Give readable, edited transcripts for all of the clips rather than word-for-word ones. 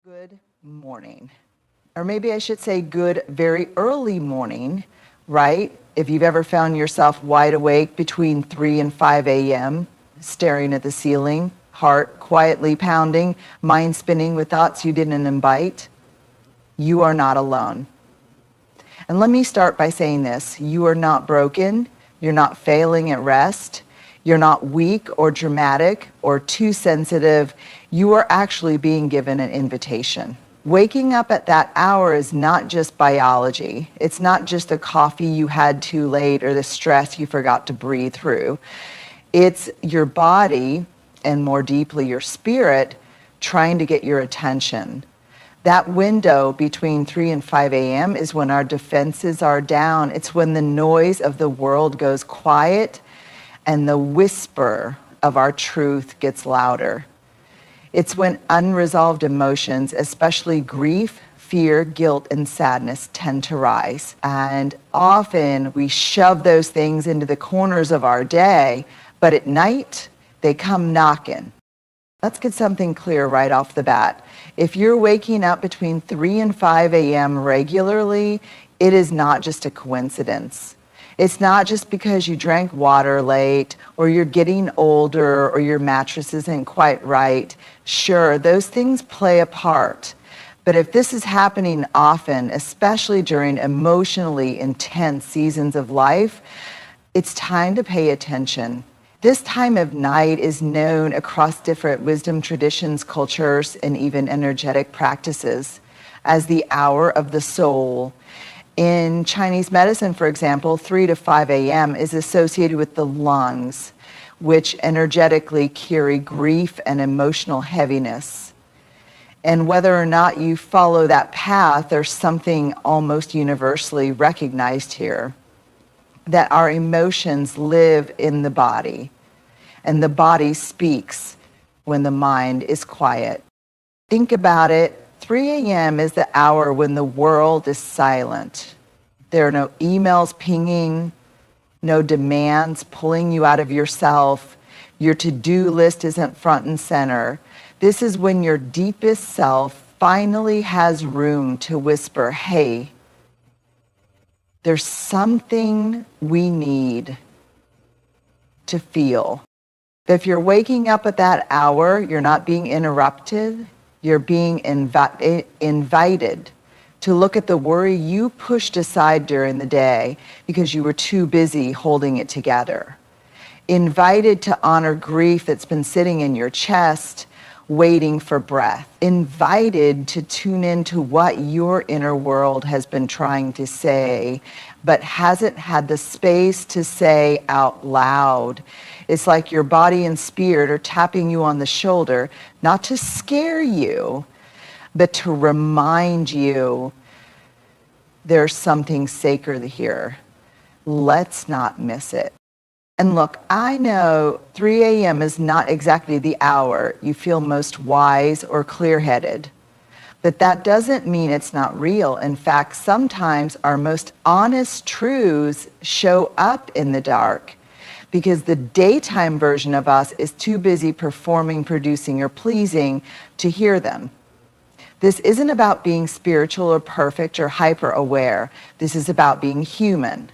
Good morning. Or maybe I should say good very early morning, right? If you've ever found yourself wide awake between 3 and 5 a.m., staring at the ceiling, heart quietly pounding, mind spinning with thoughts you didn't invite, you are not alone. And let me start by saying this. You are not broken. You're not failing at rest. You're not weak or dramatic or too sensitive. You are actually being given an invitation. Waking up at that hour is not just biology. It's not just the coffee you had too late or the stress you forgot to breathe through. It's your body, and more deeply your spirit, trying to get your attention. That window between 3 and 5 a.m. is when our defenses are down. It's when the noise of the world goes quiet and the whisper of our truth gets louder. It's when unresolved emotions, especially grief, fear, guilt, and sadness, tend to rise. And often we shove those things into the corners of our day, but at night, they come knocking. Let's get something clear right off the bat. If you're waking up between 3 and 5 a.m. regularly, it is not just a coincidence. It's not just because you drank water late, or you're getting older, or your mattress isn't quite right. Sure, those things play a part. But if this is happening often, especially during emotionally intense seasons of life, it's time to pay attention. This time of night is known across different wisdom traditions, cultures, and even energetic practices as the hour of the soul. In Chinese medicine, for example, 3 to 5 a.m. is associated with the lungs, which energetically carry grief and emotional heaviness. And whether or not you follow that path, there's something almost universally recognized here, that our emotions live in the body, and the body speaks when the mind is quiet. Think about it. 3 a.m. is the hour when the world is silent. There are no emails pinging, no demands pulling you out of yourself. Your to-do list isn't front and center. This is when your deepest self finally has room to whisper, hey, there's something we need to feel. If you're waking up at that hour, you're not being interrupted. You're being invited to look at the worry you pushed aside during the day because you were too busy holding it together. Invited to honor grief that's been sitting in your chest, waiting for breath. Invited to tune into what your inner world has been trying to say, but hasn't had the space to say out loud. It's like your body and spirit are tapping you on the shoulder, not to scare you, but to remind you there's something sacred here. Let's not miss it. And look, I know 3 a.m. is not exactly the hour you feel most wise or clear-headed, but that doesn't mean it's not real. In fact, sometimes our most honest truths show up in the dark because the daytime version of us is too busy performing, producing, or pleasing to hear them. This isn't about being spiritual or perfect or hyper-aware. This is about being human.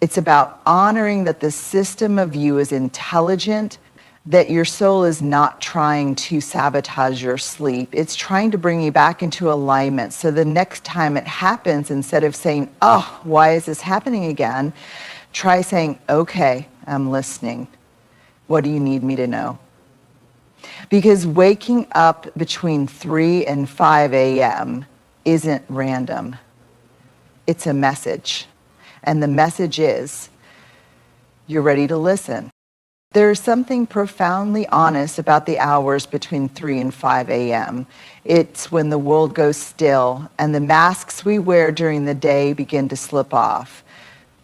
It's about honoring that the system of you is intelligent, that your soul is not trying to sabotage your sleep. It's trying to bring you back into alignment. So the next time it happens, instead of saying, oh, why is this happening again? Try saying, okay, I'm listening. What do you need me to know? Because waking up between 3 and 5 a.m. isn't random. It's a message. And the message is, you're ready to listen. There's something profoundly honest about the hours between 3 and 5 a.m. It's when the world goes still and the masks we wear during the day begin to slip off.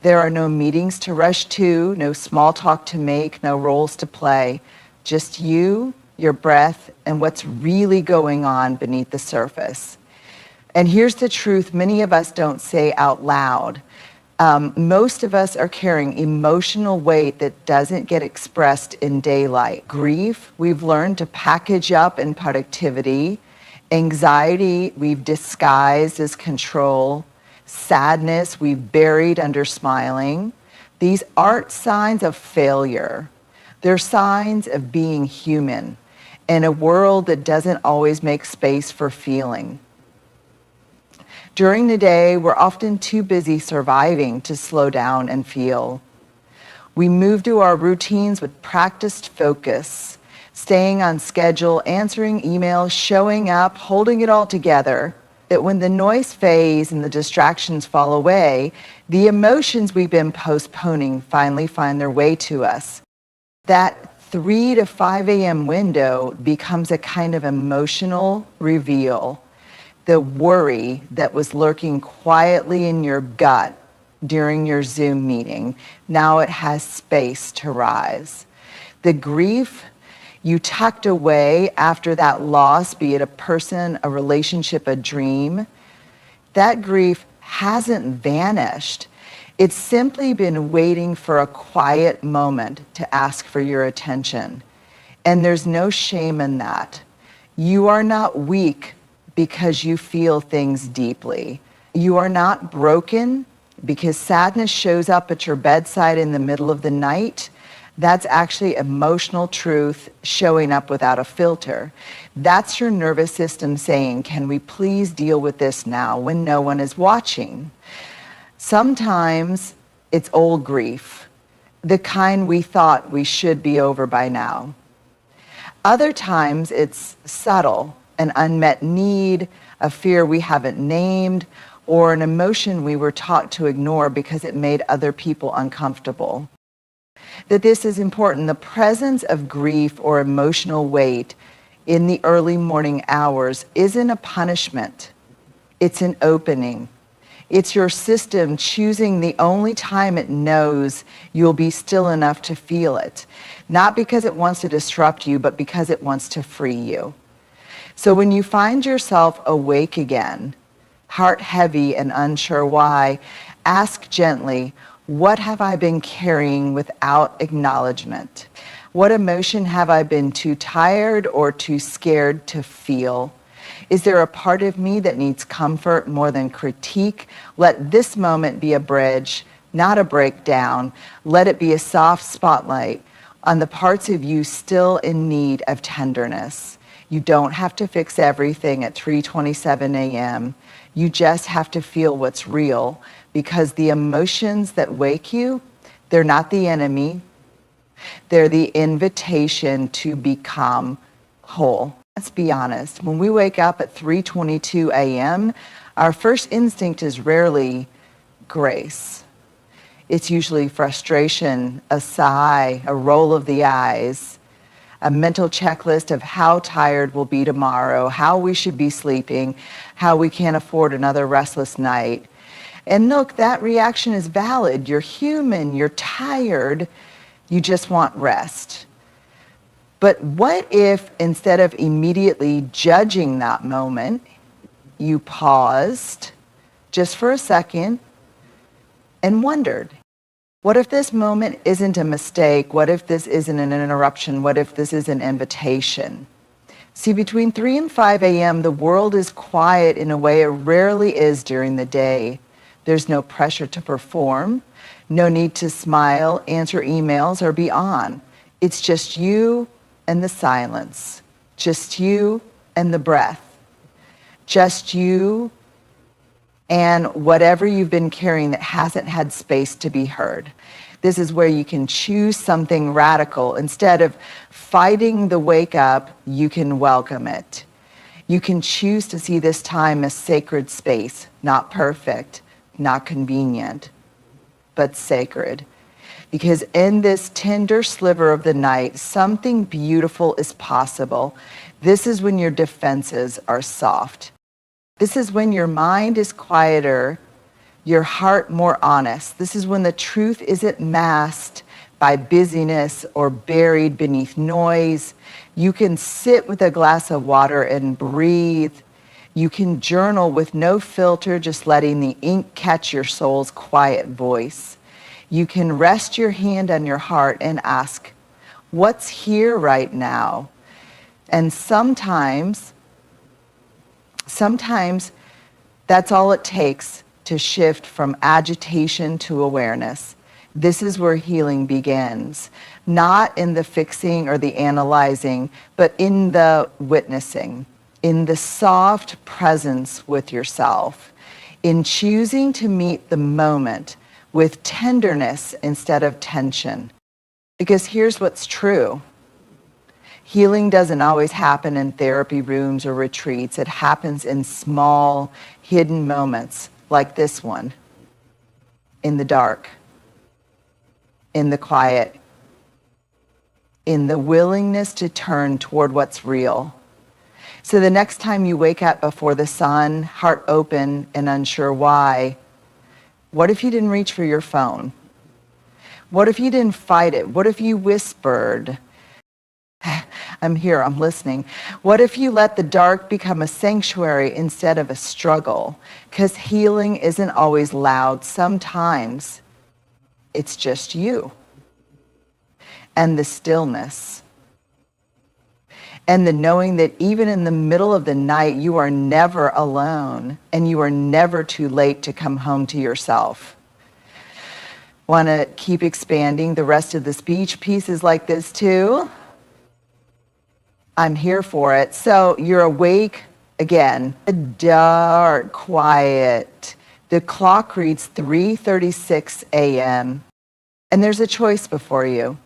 There are no meetings to rush to, no small talk to make, no roles to play. Just you, your breath, and what's really going on beneath the surface. And here's the truth many of us don't say out loud. Most of us are carrying emotional weight that doesn't get expressed in daylight. Grief, we've learned to package up in productivity Anxiety, we've disguised as control. Sadness, we've buried under smiling. These aren't signs of failure. They're signs of being human in a world that doesn't always make space for feeling. During the day, we're often too busy surviving to slow down and feel. We move to our routines with practiced focus, staying on schedule, answering emails, showing up, holding it all together, that when the noise fades and the distractions fall away, the emotions we've been postponing finally find their way to us. That 3 to 5 a.m. window becomes a kind of emotional reveal. The worry that was lurking quietly in your gut during your Zoom meeting, now it has space to rise. The grief you tucked away after that loss, be it a person, a relationship, a dream, that grief hasn't vanished. It's simply been waiting for a quiet moment to ask for your attention. And there's no shame in that. You are not weak because you feel things deeply. You are not broken because sadness shows up at your bedside in the middle of the night. That's actually emotional truth showing up without a filter. That's your nervous system saying, can we please deal with this now when no one is watching? Sometimes it's old grief, the kind we thought we should be over by now. Other times it's subtle, an unmet need, a fear we haven't named, or an emotion we were taught to ignore because it made other people uncomfortable. That this is important. The presence of grief or emotional weight in the early morning hours isn't a punishment. It's an opening. It's your system choosing the only time it knows you'll be still enough to feel it. Not because it wants to disrupt you, but because it wants to free you. So when you find yourself awake again, heart heavy and unsure why, ask gently, what have I been carrying without acknowledgement? What emotion have I been too tired or too scared to feel? Is there a part of me that needs comfort more than critique? Let this moment be a bridge, not a breakdown. Let it be a soft spotlight on the parts of you still in need of tenderness. You don't have to fix everything at 3:27 a.m. You just have to feel what's real, because the emotions that wake you, they're not the enemy. They're the invitation to become whole. Let's be honest. When we wake up at 3:22 a.m., our first instinct is rarely grace. It's usually frustration, a sigh, a roll of the eyes, a mental checklist of how tired we'll be tomorrow, how we should be sleeping, how we can't afford another restless night. And look, that reaction is valid. You're human, you're tired, you just want rest. But what if instead of immediately judging that moment, you paused just for a second and wondered, what if this moment isn't a mistake? What if this isn't an interruption? What if this is an invitation? See, between 3 and 5 a.m., the world is quiet in a way it rarely is during the day. There's no pressure to perform, no need to smile, answer emails, or be on. It's just you and the silence, just you and the breath, just you and whatever you've been carrying that hasn't had space to be heard. This is where you can choose something radical. Instead of fighting the wake up, you can welcome it. You can choose to see this time as sacred space, not perfect, not convenient, but sacred. Because in this tender sliver of the night, something beautiful is possible. This is when your defenses are soft. This is when your mind is quieter, your heart more honest. This is when the truth isn't masked by busyness or buried beneath noise. You can sit with a glass of water and breathe. You can journal with no filter, just letting the ink catch your soul's quiet voice. You can rest your hand on your heart and ask, what's here right now? And sometimes Sometimes that's all it takes to shift from agitation to awareness. This is where healing begins, not in the fixing or the analyzing, but in the witnessing, in the soft presence with yourself, in choosing to meet the moment with tenderness instead of tension. Because here's what's true. Healing doesn't always happen in therapy rooms or retreats. It happens in small, hidden moments like this one, in the dark, in the quiet, in the willingness to turn toward what's real. So the next time you wake up before the sun, heart open and unsure why, what if you didn't reach for your phone? What if you didn't fight it? What if you whispered, I'm here, I'm listening. What if you let the dark become a sanctuary instead of a struggle? Because healing isn't always loud. Sometimes it's just you and the stillness and the knowing that even in the middle of the night, you are never alone and you are never too late to come home to yourself. Want to keep expanding the rest of the speech pieces like this too? I'm here for it. So you're awake again, dark, quiet. The clock reads 3:36 a.m. and there's a choice before you.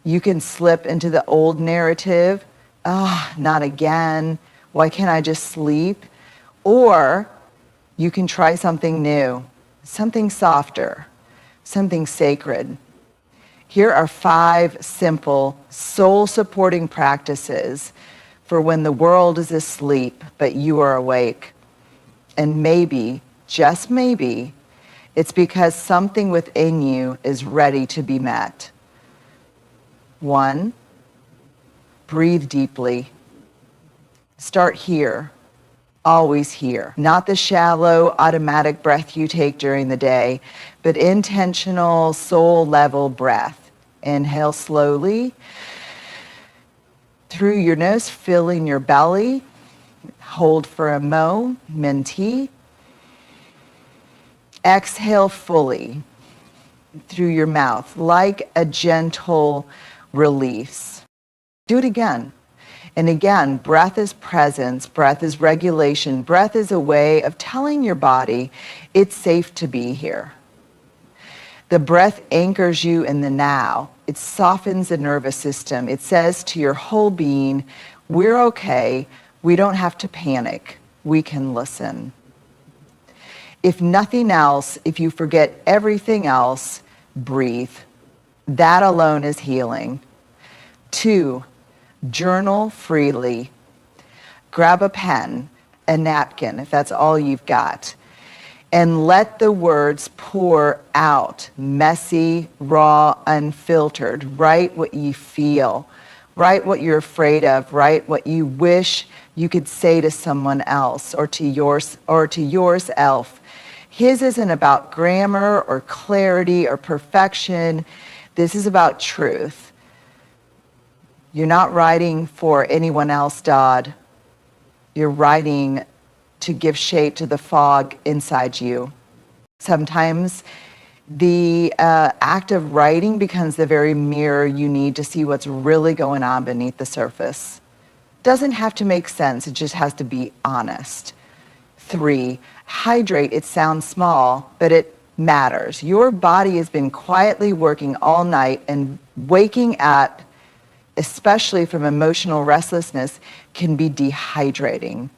You can slip into the old narrative. Not again. Why can't I just sleep? Or you can try something new, something softer, something sacred. Here are 5 simple soul-supporting practices for when the world is asleep, but you are awake. And maybe, just maybe, it's because something within you is ready to be met. 1, breathe deeply. Start here, always here. Not the shallow, automatic breath you take during the day, but intentional, soul-level breath. Inhale slowly through your nose, filling your belly. Hold for a minute. Exhale fully through your mouth, like a gentle release. Do it again. And again, breath is presence, breath is regulation, breath is a way of telling your body it's safe to be here. The breath anchors you in the now. It softens the nervous system. It says to your whole being, we're okay. We don't have to panic. We can listen. If nothing else, if you forget everything else, breathe. That alone is healing. 2, journal freely. Grab a pen, a napkin, if that's all you've got, and let the words pour out, messy, raw, unfiltered. Write what you feel. Write what you're afraid of. Write what you wish you could say to someone else or to yourself. His isn't about grammar or clarity or perfection. This is about truth. You're not writing for anyone else, Dodd. You're writing to give shape to the fog inside you. Sometimes the act of writing becomes the very mirror you need to see what's really going on beneath the surface. Doesn't have to make sense, it just has to be honest. 3, hydrate. It sounds small, but it matters. Your body has been quietly working all night, and waking up, especially from emotional restlessness, can be dehydrating.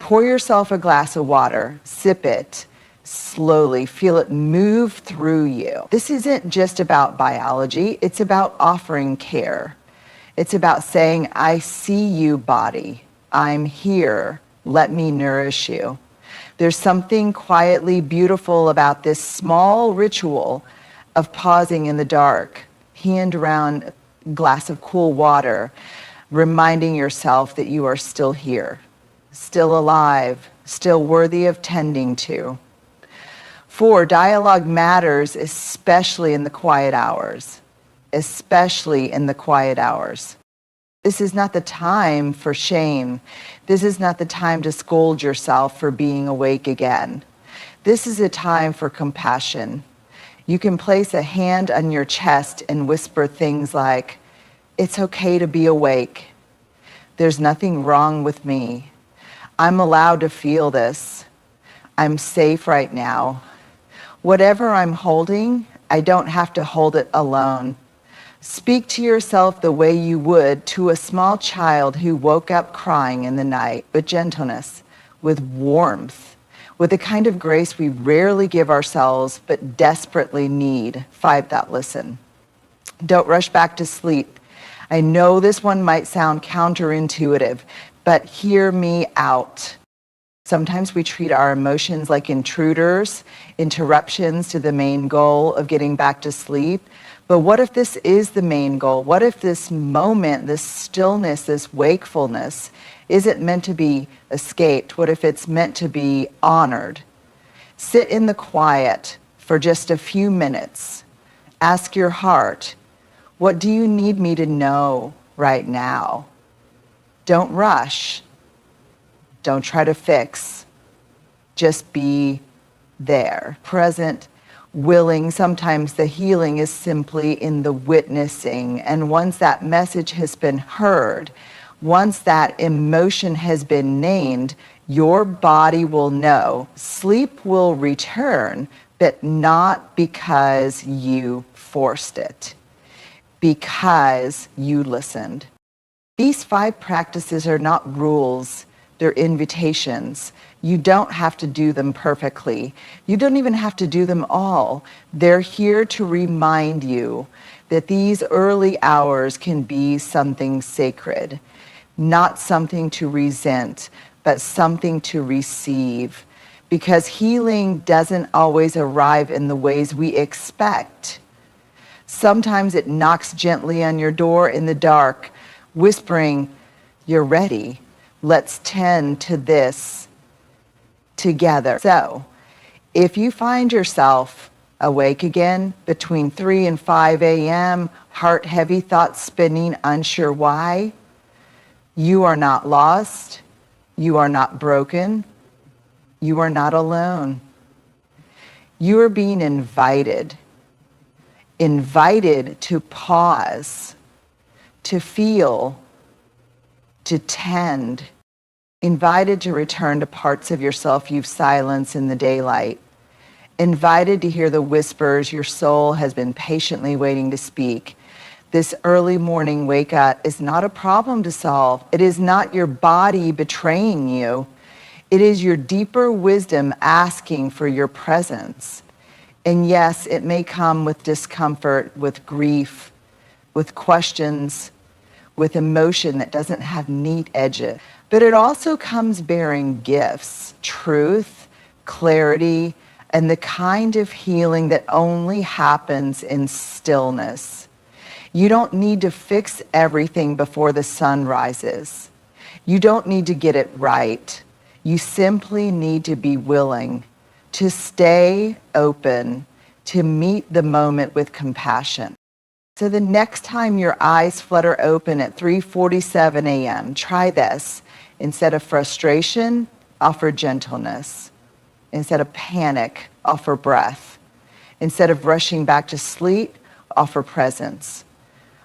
Pour yourself a glass of water, sip it slowly, feel it move through you. This isn't just about biology, it's about offering care. It's about saying, I see you, body. I'm here. Let me nourish you. There's something quietly beautiful about this small ritual of pausing in the dark, hand around a glass of cool water, reminding yourself that you are still here, still alive, still worthy of tending to. 4, dialogue matters, especially in the quiet hours. Especially in the quiet hours. This is not the time for shame. This is not the time to scold yourself for being awake again. This is a time for compassion. You can place a hand on your chest and whisper things like, "It's okay to be awake. There's nothing wrong with me. I'm allowed to feel this. I'm safe right now. Whatever I'm holding, I don't have to hold it alone." Speak to yourself the way you would to a small child who woke up crying in the night, with gentleness, with warmth, with the kind of grace we rarely give ourselves but desperately need. 5. Listen. Don't rush back to sleep. I know this one might sound counterintuitive, but hear me out. Sometimes we treat our emotions like intruders, interruptions to the main goal of getting back to sleep. But what if this is the main goal? What if this moment, this stillness, this wakefulness isn't meant to be escaped? What if it's meant to be honored? Sit in the quiet for just a few minutes. Ask your heart, what do you need me to know right now? Don't rush. Don't try to fix. Just be there, present, willing. Sometimes the healing is simply in the witnessing. And once that message has been heard, once that emotion has been named, your body will know. Sleep will return, but not because you forced it, because you listened. These 5 practices are not rules. They're invitations. You don't have to do them perfectly. You don't even have to do them all. They're here to remind you that these early hours can be something sacred, not something to resent, but something to receive. Because healing doesn't always arrive in the ways we expect. Sometimes it knocks gently on your door in the dark, whispering, "You're ready. Let's tend to this together." So, if you find yourself awake again between 3 and 5 a.m., heart heavy, thoughts spinning, unsure why, you are not lost. You are not broken. You are not alone. You are being invited to pause, to feel, to tend, invited to return to parts of yourself you've silenced in the daylight, invited to hear the whispers your soul has been patiently waiting to speak. This early morning wake up is not a problem to solve. It is not your body betraying you. It is your deeper wisdom asking for your presence. And yes, it may come with discomfort, with grief, with questions, with emotion that doesn't have neat edges. But it also comes bearing gifts, truth, clarity, and the kind of healing that only happens in stillness. You don't need to fix everything before the sun rises. You don't need to get it right. You simply need to be willing to stay open, to meet the moment with compassion. So the next time your eyes flutter open at 3:47 a.m., try this. Instead of frustration, offer gentleness. Instead of panic, offer breath. Instead of rushing back to sleep, offer presence.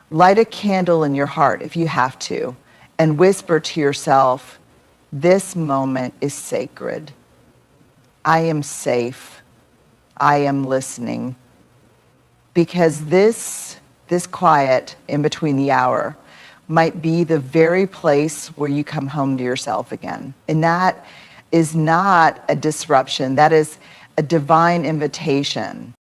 Light a candle in your heart if you have to, and whisper to yourself, "This moment is sacred. I am safe. I am listening." Because this quiet in between the hour might be the very place where you come home to yourself again. And that is not a disruption. That is a divine invitation